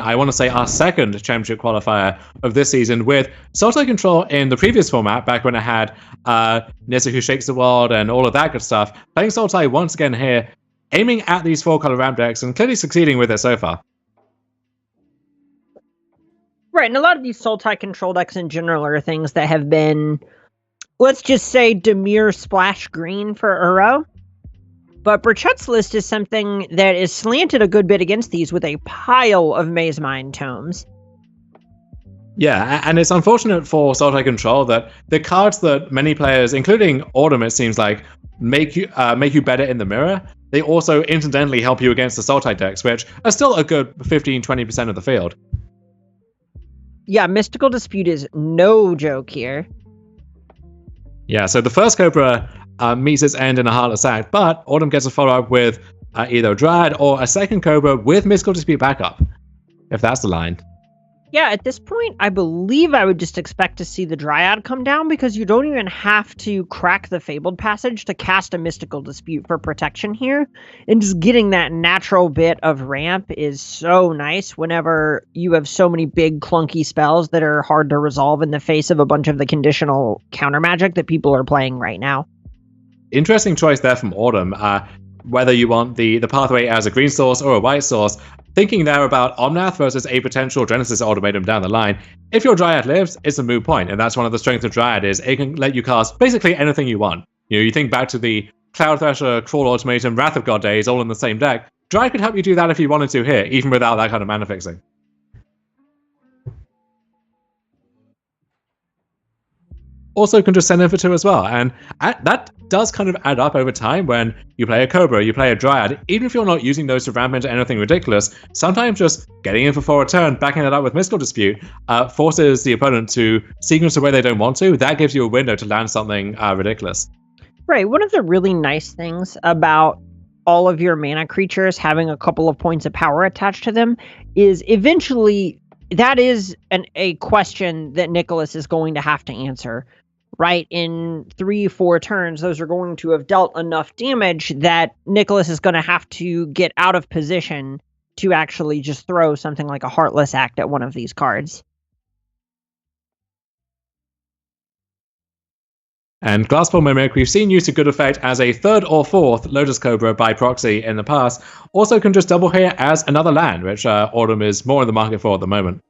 I want to say our second championship qualifier of this season with Sultai Control in the previous format, back when it had Nissa Who Shakes the World and all of that good stuff. Playing Sultai once again here, aiming at these 4-color ramp decks and clearly succeeding with it so far. Right, and a lot of these Sultai Control decks in general are things that have been, let's just say, Dimir Splash Green for Uro. But Burchett's list is something that is slanted a good bit against these with a pile of Maze Mind tomes. Yeah, and it's unfortunate for Sultai Control that the cards that many players, including Autumn, it seems like, make you better in the mirror, they also incidentally help you against the Sultai decks, which are still a good 15-20% of the field. Yeah, Mystical Dispute is no joke here. Yeah, so the first Cobra meets its end in a Heartless Act, but Autumn gets a follow-up with either a Dryad or a second Cobra with Mystical Dispute backup, if that's the line. Yeah, at this point, I believe I would just expect to see the Dryad come down because you don't even have to crack the Fabled Passage to cast a Mystical Dispute for protection here. And just getting that natural bit of ramp is so nice whenever you have so many big clunky spells that are hard to resolve in the face of a bunch of the conditional counter magic that people are playing right now. Interesting choice there from Autumn. Whether you want the pathway as a green source or a white source, thinking there about Omnath versus a potential Genesis ultimatum down the line. If your Dryad lives, it's a moot point, and that's one of the strengths of Dryad is it can let you cast basically anything you want. You know, you think back to the Cloud Thresher, Crawl Ultimatum, Wrath of God days, all in the same deck. Dryad could help you do that if you wanted to here, even without that kind of mana fixing. Also can just send in for 2 as well, and that does kind of add up over time when you play a Cobra, you play a Dryad. Even if you're not using those to ramp into anything ridiculous, sometimes just getting in for 4 a turn, backing it up with Mystical Dispute, forces the opponent to sequence the way they don't want to. That gives you a window to land something ridiculous. Right, one of the really nice things about all of your mana creatures having a couple of points of power attached to them is eventually that is a question that Nicholas is going to have to answer. Right, in 3-4 turns, those are going to have dealt enough damage that Nicholas is going to have to get out of position to actually just throw something like a Heartless Act at one of these cards. And Glassball Mimic, we've seen used to good effect as a 3rd or 4th Lotus Cobra by proxy in the past, also can just double here as another land, which Autumn is more in the market for at the moment.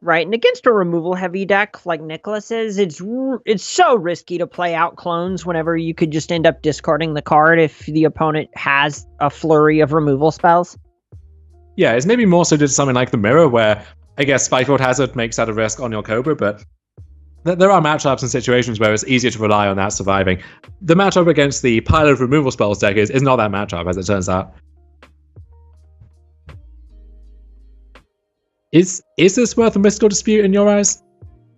Right, and against a removal-heavy deck like Nicholas's, it's so risky to play out clones whenever you could just end up discarding the card if the opponent has a flurry of removal spells. Yeah, it's maybe more suited to something like the Mirror, where I guess Spyfield Hazard makes that a risk on your Cobra, but there are matchups and situations where it's easier to rely on that surviving. The matchup against the pile of removal spells deck is not that matchup, as it turns out. Is this worth a Mystical Dispute in your eyes?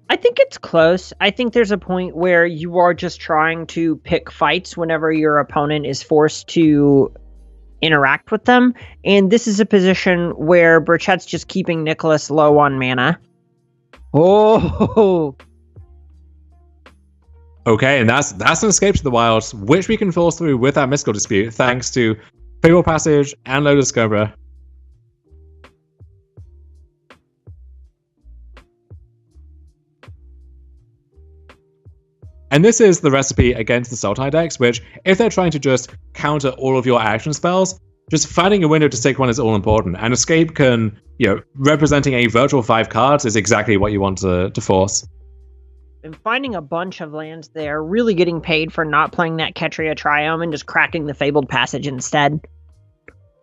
I think it's close. I think there's a point where you are just trying to pick fights whenever your opponent is forced to interact with them. And this is a position where Burchett's just keeping Nicholas low on mana. Oh! Okay, and that's an Escape to the Wilds, which we can force through with that Mystical Dispute, thanks to Fabled Passage and Lotus Cobra. And this is the recipe against the Sultai decks, which, if they're trying to just counter all of your action spells, just finding a window to stick one is all important. And Escape can, representing a virtual 5 cards is exactly what you want to force. And finding a bunch of lands there, really getting paid for not playing that Ketria Triome and just cracking the Fabled Passage instead.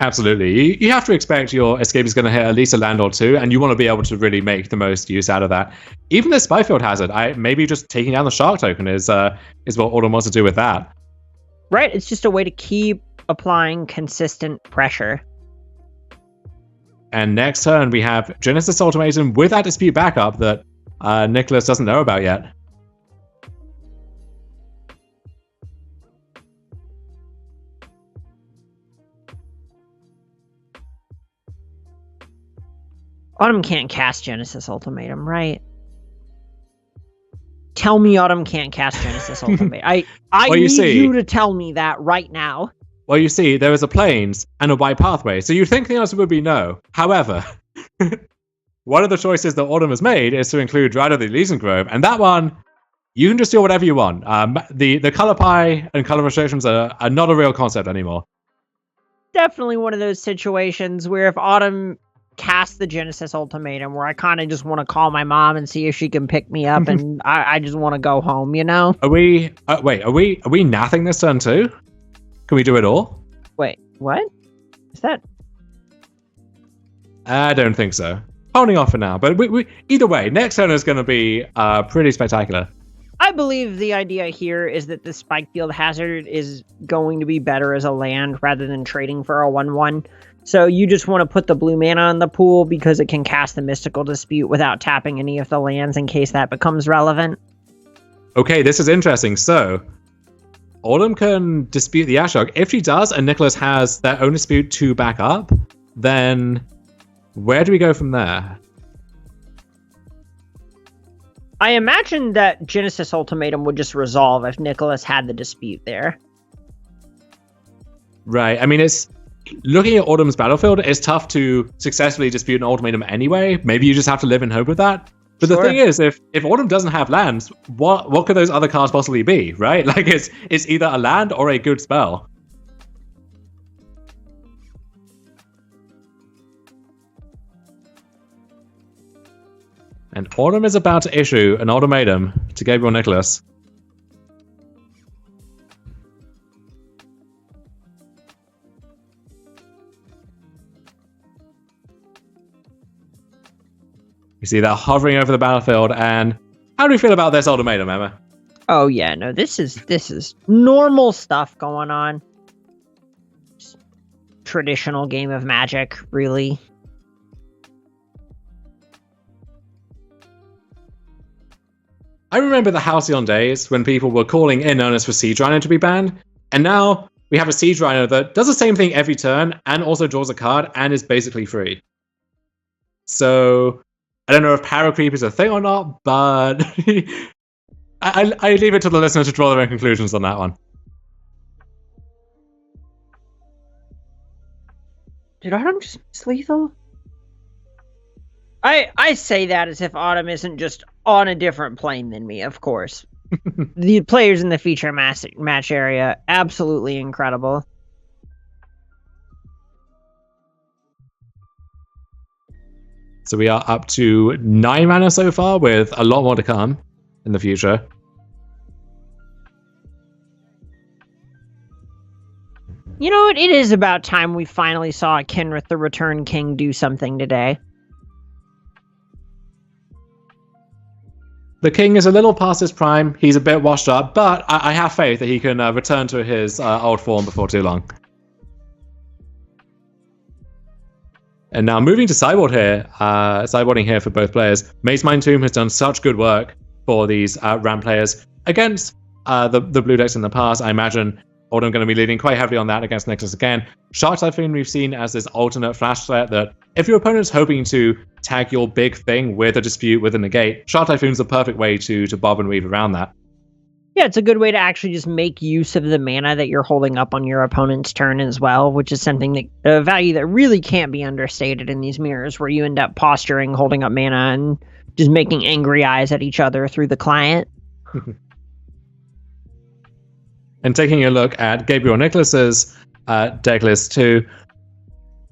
Absolutely. You have to expect your Escape is going to hit at least a land or 2, and you want to be able to really make the most use out of that. Even the Spyfield Hazard, maybe just taking down the Shark token is what Autumn wants to do with that. Right, it's just a way to keep applying consistent pressure. And next turn, we have Genesis Ultimatum with that Dispute backup that Nicholas doesn't know about yet. Autumn can't cast Genesis Ultimatum, right? Tell me Autumn can't cast Genesis Ultimatum. I need you to tell me that right now. Well, you see, there is a Plains and a white pathway, so you'd think the answer would be no. However, one of the choices that Autumn has made is to include Rider of the Elysian Grove, and that one, you can just do whatever you want. The color pie and color restrictions are not a real concept anymore. Definitely one of those situations where if Autumn casts the Genesis Ultimatum, where I kind of just want to call my mom and see if she can pick me up, and I just want to go home, you know? Are we nathing this turn too? Can we do it all? Wait, what? Is that? I don't think so. Holding off for now, but we either way, next turn is going to be pretty spectacular. I believe the idea here is that the Spike Field Hazard is going to be better as a land rather than trading for a 1/1. So you just want to put the blue mana in the pool because it can cast the Mystical Dispute without tapping any of the lands in case that becomes relevant. Okay, this is interesting. So Autumn can dispute the Ashiok. If she does and Nicholas has their own dispute to back up, then where do we go from there? I imagine that Genesis Ultimatum would just resolve if Nicholas had the dispute there. Right. I mean, it's looking at Autumn's battlefield, it's tough to successfully dispute an ultimatum anyway. Maybe you just have to live in hope with that. But Sure. The thing is, if Autumn doesn't have lands, what could those other cards possibly be, right? Like it's either a land or a good spell. And Autumn is about to issue an ultimatum to Gabriel Nicholas. You see that hovering over the battlefield, and how do you feel about this ultimatum, Emma? Oh yeah, no, this is normal stuff going on. Just traditional game of Magic, really. I remember the Halcyon days when people were calling in earnest for Siege Rhino to be banned, and now we have a Siege Rhino that does the same thing every turn and also draws a card and is basically free. So I don't know if Power Creep is a thing or not, but I leave it to the listener to draw their own conclusions on that one. Did Autumn just miss lethal? I say that as if Autumn isn't just on a different plane than me, of course. The players in the feature match area, absolutely incredible. So we are up to 9 mana so far, with a lot more to come in the future. You know what? It is about time we finally saw Kenrith the Return King do something today. The king is a little past his prime. He's a bit washed up, but I have faith that he can return to his old form before too long. And now moving to sideboarding here for both players. Maze Mind Tomb has done such good work for these ramp players against the blue decks in the past. I imagine Autumn going to be leading quite heavily on that against Nicholas again. Shark Typhoon we've seen as this alternate flash threat that if your opponent's hoping to tag your big thing with a dispute with a negate, Shark Typhoon's the perfect way to bob and weave around that. Yeah, it's a good way to actually just make use of the mana that you're holding up on your opponent's turn as well, which is something that a value that really can't be understated in these mirrors, where you end up posturing, holding up mana, and just making angry eyes at each other through the client. And taking a look at Gabriel Nicholas's deck list too,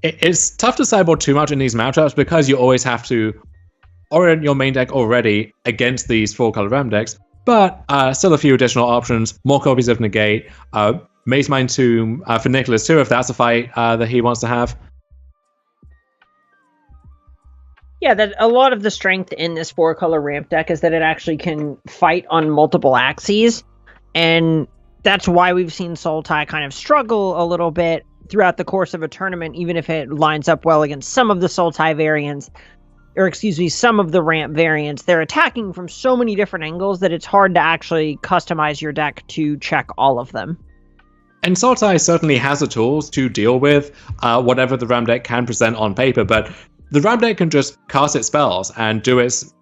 it's tough to sideboard too much in these matchups because you always have to orient your main deck already against these 4-color ramp decks. But still a few additional options, more copies of Negate, Maze Mind Tomb for Nicholas too, if that's a fight that he wants to have. Yeah, that a lot of the strength in this 4-color ramp deck is that it actually can fight on multiple axes, and that's why we've seen Sultai kind of struggle a little bit throughout the course of a tournament, even if it lines up well against some of the Sultai variants. Or excuse me, some of the ramp variants. They're attacking from so many different angles that it's hard to actually customize your deck to check all of them. And Sultai certainly has the tools to deal with whatever the ramp deck can present on paper, but the ramp deck can just cast its spells and do its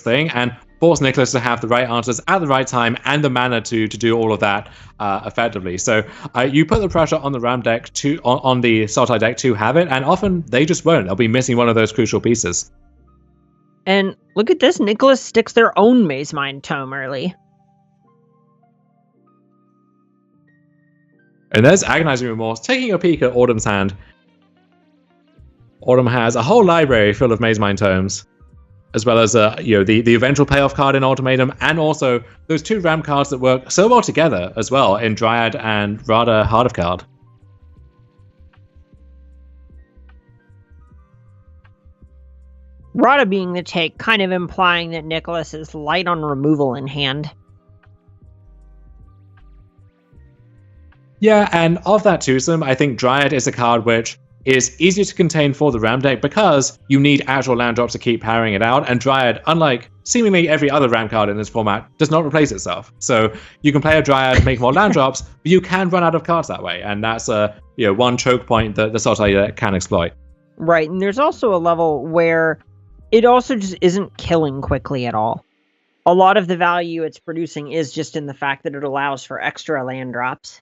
thing, and force Nicholas to have the right answers at the right time and the mana to do all of that effectively. So you put the pressure on the ramp deck on the Sultai deck to have it, and often they just won't. They'll be missing one of those crucial pieces. And look at this, Nicholas sticks their own Maze Mind Tome early. And there's Agonizing Remorse taking a peek at Autumn's hand. Autumn has a whole library full of Maze Mind Tomes, as well as the eventual payoff card in Ultimatum, and also those 2 ramp cards that work so well together as well in Dryad and Radha Heart of Card. Radha being the take, kind of implying that Nicholas is light on removal in hand. Yeah, and of that twosome, I think Dryad is a card which is easier to contain for the Ram deck because you need actual land drops to keep powering it out, and Dryad, unlike seemingly every other Ram card in this format, does not replace itself. So you can play a Dryad, make more land drops, but you can run out of cards that way, and that's one choke point that the Sultai deck can exploit. Right, and there's also a level where it also just isn't killing quickly at all. A lot of the value it's producing is just in the fact that it allows for extra land drops.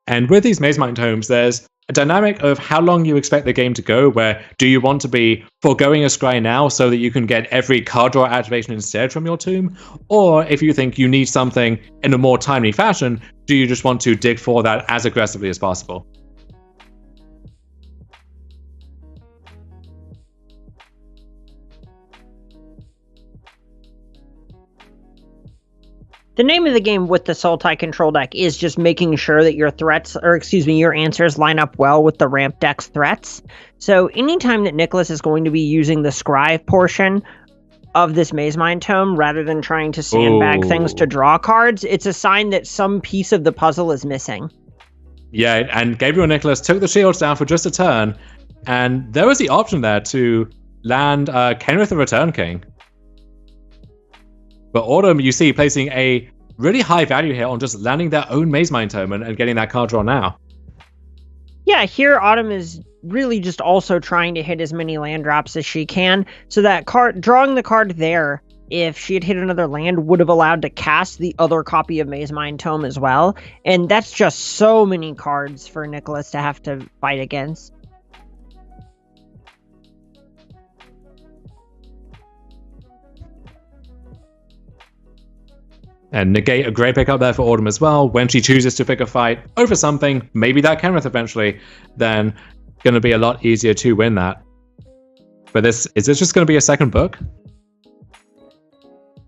And with these Maze Mind Tomes, there's a dynamic of how long you expect the game to go, where do you want to be foregoing a scry now so that you can get every card draw activation instead from your tomb? Or if you think you need something in a more timely fashion, do you just want to dig for that as aggressively as possible? The name of the game with the Sultai control deck is just making sure that your answers line up well with the ramp deck's threats. So anytime that Nicholas is going to be using the scry portion of this Maze Mind Tome rather than trying to sandbag things to draw cards, it's a sign that some piece of the puzzle is missing. Yeah, and Gabriel Nicholas took the shields down for just a turn, and there was the option there to land Kenrith the Return King. But Autumn, you see, placing a really high value here on just landing their own Maze Mind Tome and getting that card draw now. Yeah, here Autumn is really just also trying to hit as many land drops as she can. So that card, drawing the card there, if she had hit another land, would have allowed to cast the other copy of Maze Mind Tome as well. And that's just so many cards for Nicholas to have to fight against. And negate a great pickup there for Autumn as well. When she chooses to pick a fight over something, maybe that Kenrith eventually, then going to be a lot easier to win that. But is this just going to be a second book?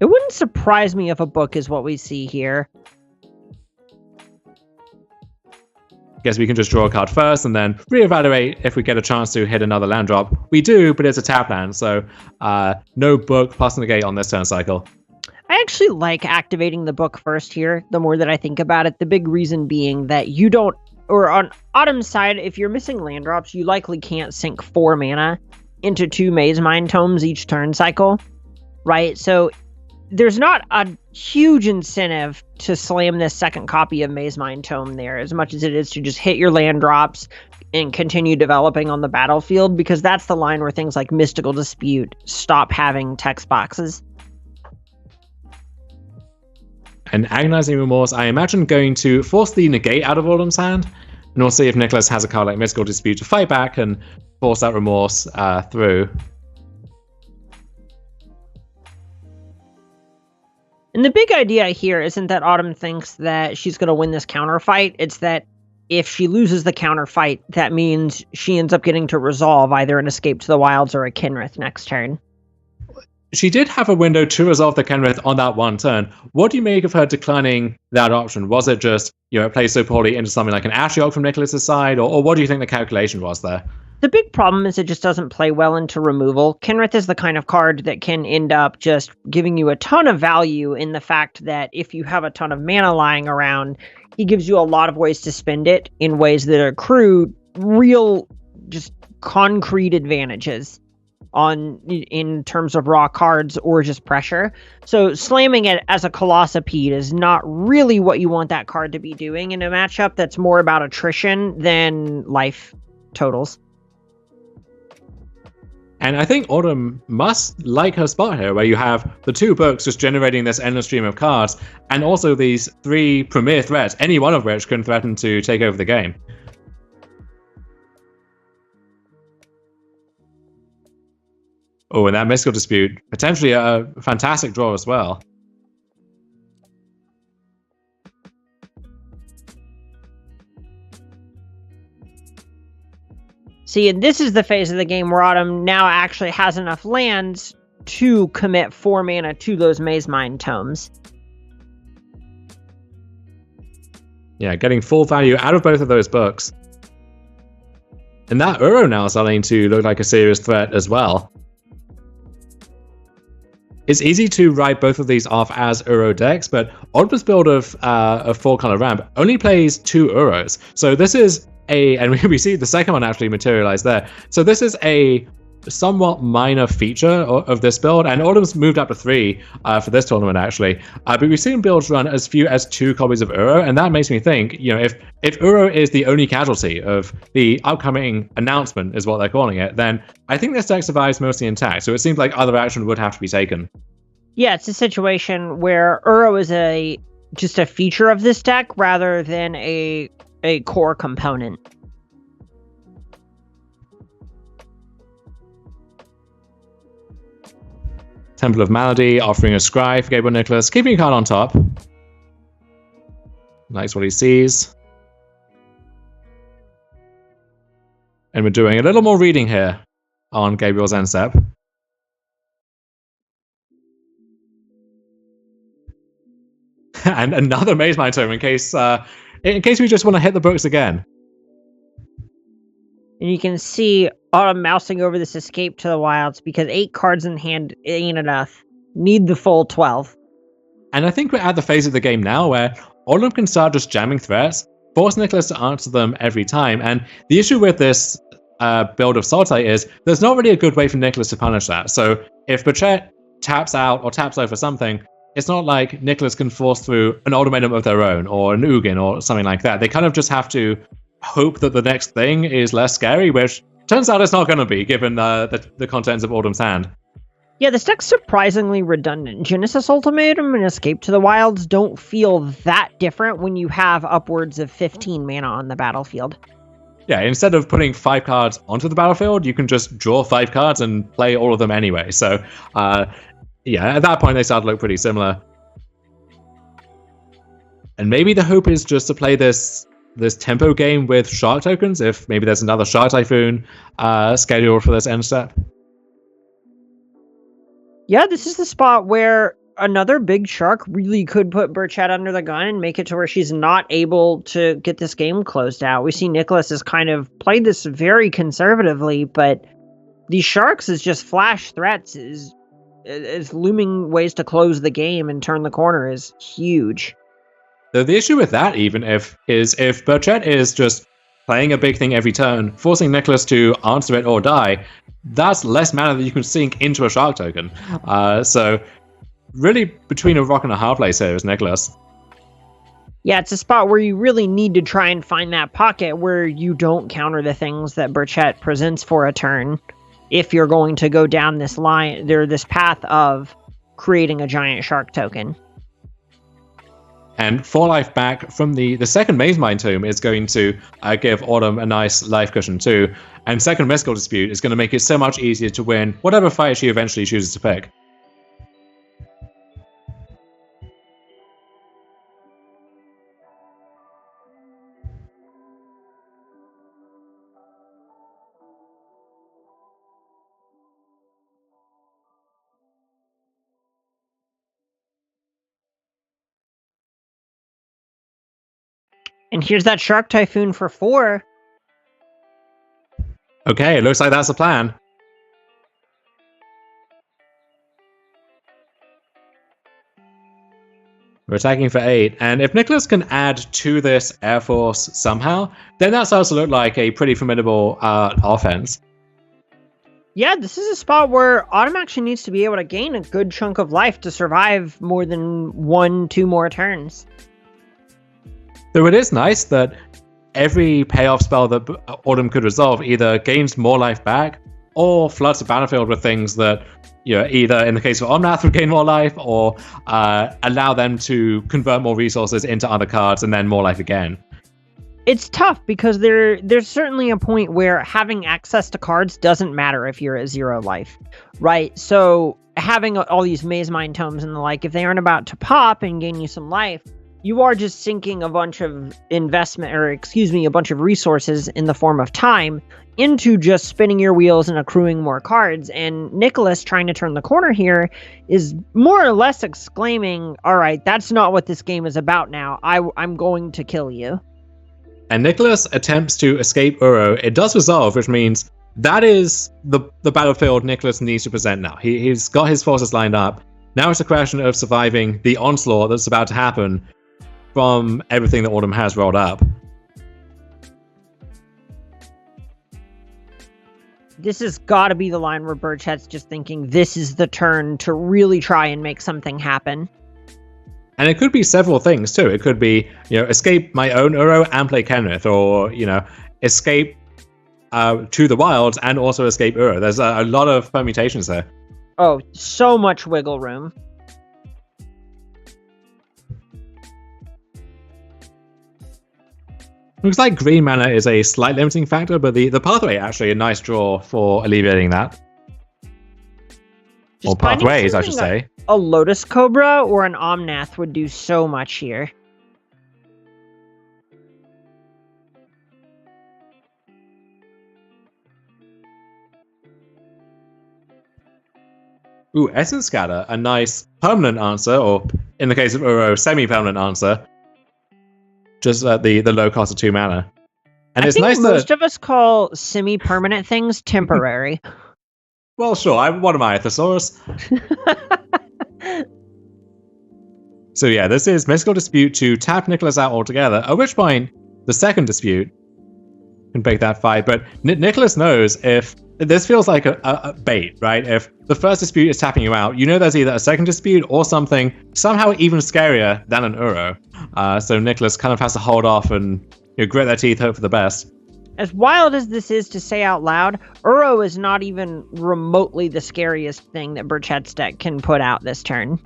It wouldn't surprise me if a book is what we see here. Guess we can just draw a card first and then reevaluate if we get a chance to hit another land drop. We do, but it's a tap land, so no book plus negate on this turn cycle. I actually like activating the book first here, the more that I think about it. The big reason being that you don't, or on Autumn's side, if you're missing land drops, you likely can't sink 4 mana into 2 Maze Mind Tomes each turn cycle, right? So there's not a huge incentive to slam this second copy of Maze Mind Tome there, as much as it is to just hit your land drops and continue developing on the battlefield, because that's the line where things like Mystical Dispute stop having text boxes. And Agonizing Remorse, I imagine, going to force the negate out of Autumn's hand, and we'll see if Nicholas has a card like Mystical Dispute to fight back and force that Remorse through. And the big idea here isn't that Autumn thinks that she's going to win this counter fight. It's that if she loses the counter fight, that means she ends up getting to resolve either an Escape to the Wilds or a Kenrith next turn. She did have a window to resolve the Kenrith on that one turn. What do you make of her declining that option? Was it just, it plays so poorly into something like an Ashiok from Nicholas's side, or what do you think the calculation was there? The big problem is it just doesn't play well into removal. Kenrith is the kind of card that can end up just giving you a ton of value in the fact that if you have a ton of mana lying around, he gives you a lot of ways to spend it in ways that accrue real, just concrete advantages in terms of raw cards or just pressure. So slamming it as a Colossopede is not really what you want that card to be doing in a matchup that's more about attrition than life totals. And I think Autumn must like her spot here, where you have the 2 books just generating this endless stream of cards, and also these 3 premier threats, any one of which can threaten to take over the game. Oh, and that Mystical Dispute, potentially a fantastic draw as well. See, and this is the phase of the game where Autumn now actually has enough lands to commit 4 mana to those Maze Mind Tomes. Yeah, getting full value out of both of those books. And that Uro now is starting to look like a serious threat as well. It's easy to write both of these off as Uro decks, but Autumn's build of a 4-color ramp only plays 2 Uros. So this is and we see the second one actually materialize there. So this is a somewhat minor feature of this build, and Autumn's moved up to 3 for this tournament actually. But we've seen builds run as few as 2 copies of Uro, and that makes me think, if Uro is the only casualty of the upcoming announcement, is what they're calling it, then I think this deck survives mostly intact. So it seems like other action would have to be taken. Yeah, it's a situation where Uro is just a feature of this deck rather than a core component. Temple of Malady offering a scry for Gabriel Nicholas, keeping a card on top. Likes what he sees. And we're doing a little more reading here on Gabriel's end step. And another Maze Mind Tome in case we just want to hit the books again. And you can see Autumn mousing over this Escape to the Wilds because 8 cards in hand ain't enough. Need the full 12. And I think we're at the phase of the game now where Autumn can start just jamming threats, force Nicholas to answer them every time. And the issue with this build of Sultai is there's not really a good way for Nicholas to punish that. So if Burchett taps out or taps over something, it's not like Nicholas can force through an ultimatum of their own or an Ugin or something like that. They kind of just have to hope that the next thing is less scary, which turns out it's not going to be, given the contents of Autumn's hand. Yeah, this deck's surprisingly redundant. Genesis Ultimatum and Escape to the Wilds don't feel that different when you have upwards of 15 mana on the battlefield. Yeah, instead of putting 5 cards onto the battlefield, you can just draw 5 cards and play all of them anyway. So, yeah, at that point they start to look pretty similar. And maybe the hope is just to play this tempo game with Shark tokens, if maybe there's another Shark Typhoon scheduled for this end step. Yeah, this is the spot where another big shark really could put Burchett under the gun and make it to where she's not able to get this game closed out. We see Nicholas has kind of played this very conservatively, but these sharks is just flash threats, is looming ways to close the game and turn the corner is huge. Though the issue with that is if Burchett is just playing a big thing every turn, forcing Nicholas to answer it or die, that's less mana that you can sink into a Shark token. So really between a rock and a hard place here is Nicholas. Yeah, it's a spot where you really need to try and find that pocket where you don't counter the things that Burchett presents for a turn if you're going to go down this path of creating a giant shark token. And 4 life back from the second Maze Mind Tomb is going to give Autumn a nice life cushion too. And second Mystical Dispute is going to make it so much easier to win whatever fight she eventually chooses to pick. And here's that Shark Typhoon for 4. Okay, it looks like that's the plan. We're attacking for 8, and if Nicholas can add to this Air Force somehow, then that starts to look like a pretty formidable offense. Yeah, this is a spot where Autumn actually needs to be able to gain a good chunk of life to survive more than 1-2 more turns. Though it is nice that every payoff spell that Autumn could resolve either gains more life back or floods the battlefield with things that, either in the case of Omnath would gain more life or allow them to convert more resources into other cards and then more life again. It's tough because there's certainly a point where having access to cards doesn't matter if you're at 0 life, right? So having all these Maze Mind Tomes and the like, if they aren't about to pop and gain you some life, you are just sinking a bunch of a bunch of resources in the form of time into just spinning your wheels and accruing more cards. And Nicholas, trying to turn the corner here, is more or less exclaiming, all right, that's not what this game is about now. I'm going to kill you. And Nicholas attempts to escape Uro. It does resolve, which means that is the battlefield Nicholas needs to present now. He's got his forces lined up. Now it's a question of surviving the onslaught that's about to happen from everything that Autumn has rolled up. This has got to be the line where Burchett's just thinking this is the turn to really try and make something happen. And it could be several things too. It could be, escape my own Uro and play Kenneth, or, escape to the wilds and also escape Uro. There's a lot of permutations there. Oh, so much wiggle room. Looks like green mana is a slight limiting factor, but the pathway actually a nice draw for alleviating that. Or pathways, I should say. A Lotus Cobra or an Omnath would do so much here. Ooh, Essence Scatter, a nice permanent answer, or in the case of Uro, semi-permanent answer. Just at the low cost of 2 mana. And it's nice that most of us call semi-permanent things temporary. Well, sure. What am I, a thesaurus? So yeah, this is Mystical Dispute to tap Nicholas out altogether, at which point the second dispute can break that fight. But Nicholas knows if this feels like a bait, right? If the first dispute is tapping you out, there's either a second dispute or something somehow even scarier than an Uro. So Nicholas kind of has to hold off and grit their teeth, hope for the best. As wild as this is to say out loud, Uro is not even remotely the scariest thing that Burchett's deck can put out this turn.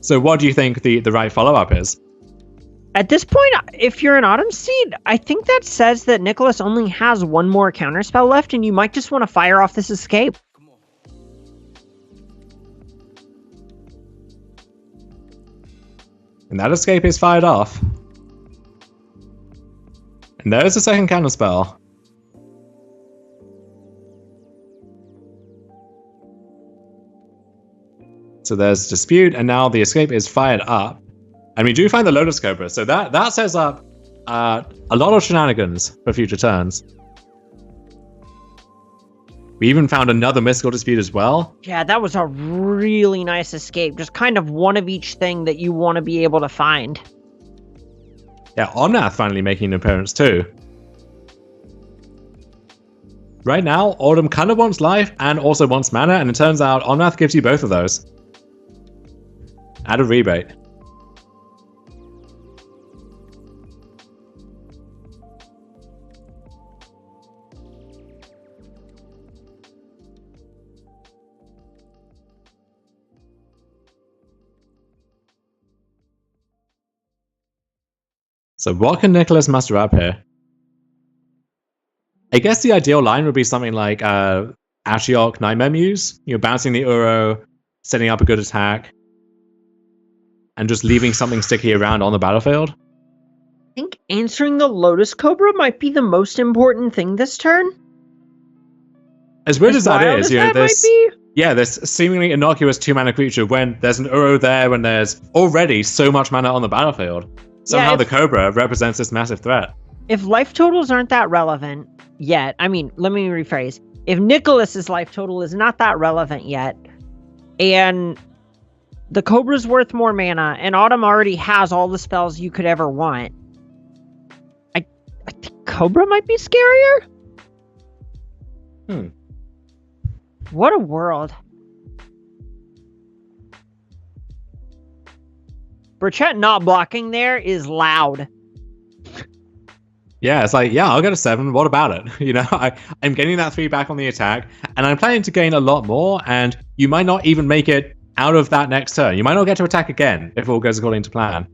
So what do you think the right follow-up is? At this point, if you're an Autumn Seed, I think that says that Nicholas only has one more counterspell left, and you might just want to fire off this escape. And that escape is fired off. And there's the second counterspell. So there's Dispute, and now the escape is fired up. And we do find the Lotus Cobra, so that sets up a lot of shenanigans for future turns. We even found another Mystical Dispute as well. Yeah, that was a really nice escape. Just kind of one of each thing that you want to be able to find. Yeah, Omnath finally making an appearance too. Right now, Autumn kind of wants life and also wants mana, and it turns out Omnath gives you both of those. At a rebate. So what can Nicholas muster up here? I guess the ideal line would be something like Ashiok Nightmare Muse. Bouncing the Uro, setting up a good attack, and just leaving something sticky around on the battlefield. I think answering the Lotus Cobra might be the most important thing this turn. As weird as that is, this seemingly innocuous 2-mana creature when there's an Uro there, when there's already so much mana on the battlefield. Somehow the Cobra represents this massive threat. If life totals aren't that relevant yet, let me rephrase. If Nicholas's life total is not that relevant yet, and the Cobra's worth more mana, and Autumn already has all the spells you could ever want, I think Cobra might be scarier? What a world. Burchett not blocking there is loud. Yeah, it's like, I'll get a 7. What about it? I'm getting that 3 back on the attack, and I'm planning to gain a lot more, and you might not even make it out of that next turn. You might not get to attack again if all goes according to plan.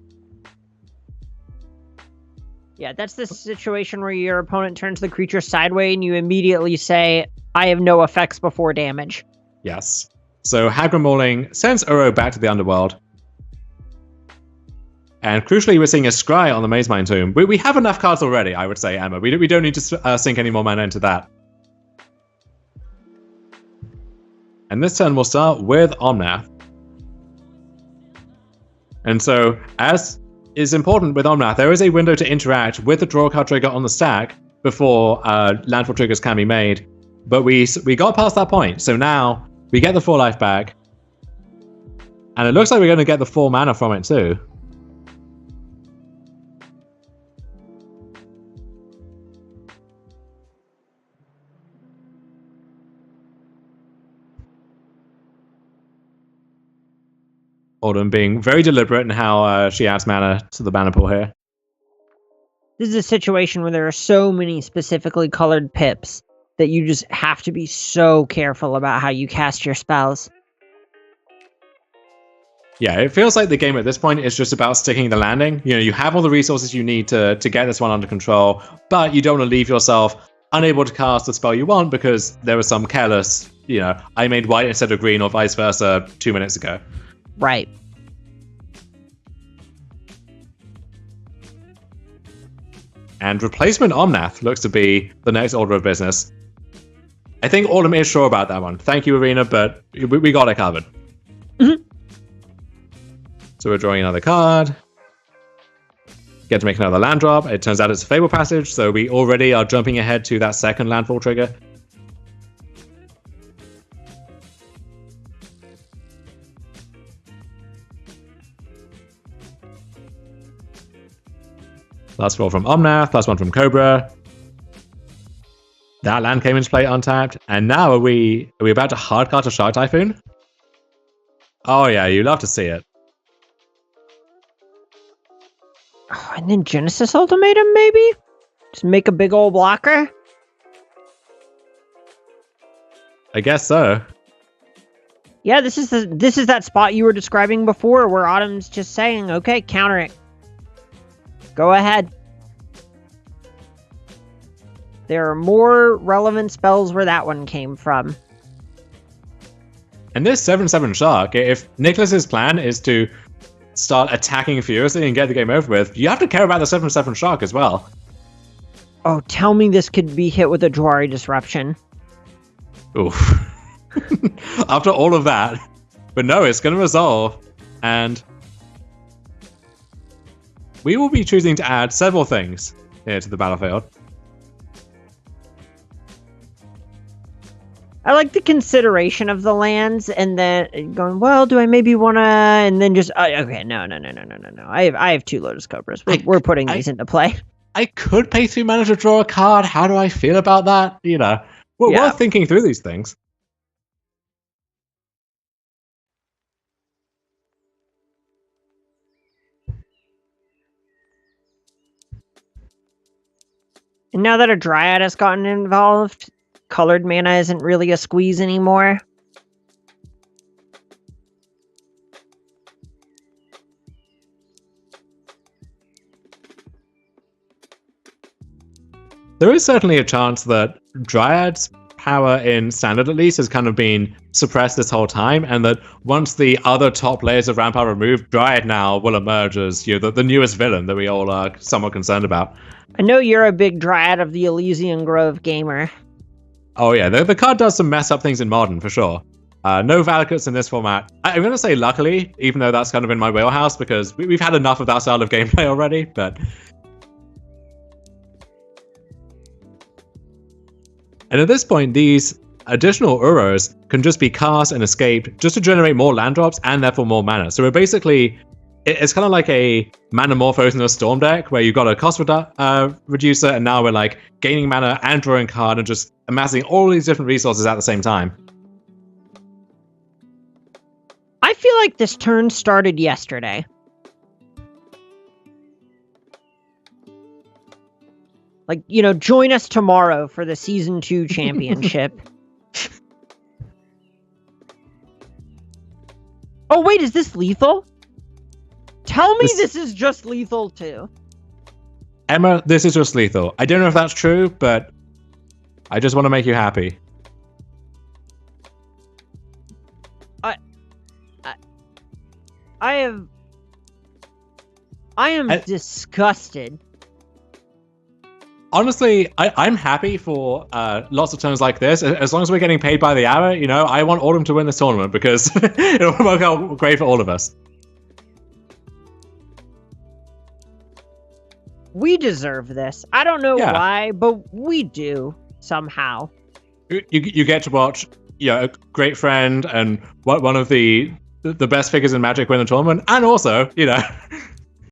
Yeah, that's the situation where your opponent turns the creature sideways and you immediately say, I have no effects before damage. Yes. So Hagra Mauling sends Uro back to the underworld. And crucially, we're seeing a Scry on the Maze Mine Tomb. We have enough cards already, I would say, Emma. We don't need to sink any more mana into that. And this turn we'll start with Omnath. And so, as is important with Omnath, there is a window to interact with the draw card trigger on the stack before landfall triggers can be made. But we got past that point, so now we get the 4 life back. And it looks like we're going to get the 4 mana from it too. Autumn being very deliberate in how she adds mana to the mana pool here. This is a situation where there are so many specifically colored pips that you just have to be so careful about how you cast your spells. Yeah, it feels like the game at this point is just about sticking the landing. You know, you have all the resources you need to get this one under control, but you don't want to leave yourself unable to cast the spell you want because there was some careless, I made white instead of green or vice versa 2 minutes ago. Right. And replacement Omnath looks to be the next order of business. I think Autumn is sure about that one. Thank you, Arena, but we got it covered. Mm-hmm. So we're drawing another card. Get to make another land drop. It turns out it's a Fable Passage, so we already are jumping ahead to that second landfall trigger. Last roll from Omnath, last one from Cobra. That land came into play untapped. And now are we about to hardcast a Shark Typhoon? Oh yeah, you love to see it. Oh, and then Genesis Ultimatum, maybe? Just make a big old blocker? I guess so. Yeah, this is that spot you were describing before where Autumn's just saying, okay, counter it. Go ahead. There are more relevant spells where that one came from. And this 7/7 Shark, if Nicholas's plan is to start attacking furiously and get the game over with, you have to care about the 7/7 Shark as well. Oh, tell me this could be hit with a Jwari Disruption. Oof. After all of that. But no, it's going to resolve. And we will be choosing to add several things here to the battlefield. I like the consideration of the lands and then going, well, do I maybe want to, and then just, okay, no. I have 2 Lotus Cobras. We're putting these into play. I could pay 3 mana to draw a card. How do I feel about that? We're thinking through these things. And now that a Dryad has gotten involved, colored mana isn't really a squeeze anymore. There is certainly a chance that Dryad's power in Standard at least has kind of been suppressed this whole time, and that once the other top layers of ramp are removed, Dryad now will emerge as the newest villain that we all are somewhat concerned about. I know you're a big Dryad of the Elysian Grove gamer. Oh yeah, the card does some mess up things in Modern, for sure. No Valakuts in this format. I'm going to say luckily, even though that's kind of in my wheelhouse, because we've had enough of that style of gameplay already, but... And at this point, these additional Uros can just be cast and escaped just to generate more land drops and therefore more mana. So we're basically... It's kind of like a Manamorphose in a Storm deck where you've got a cost reducer, and now we're like gaining mana and drawing card and just amassing all these different resources at the same time. I feel like this turn started yesterday. Like, join us tomorrow for the Season 2 championship. Oh, wait, is this lethal? Tell me this is just lethal too. Emma, this is just lethal. I don't know if that's true, but I just want to make you happy. I am disgusted. Honestly, I'm happy for lots of turns like this. As long as we're getting paid by the hour, I want Autumn to win this tournament because it'll work out great for all of us. We deserve this. I don't know why, but we do somehow. You get to watch a great friend and one of the best figures in Magic win the tournament, and also,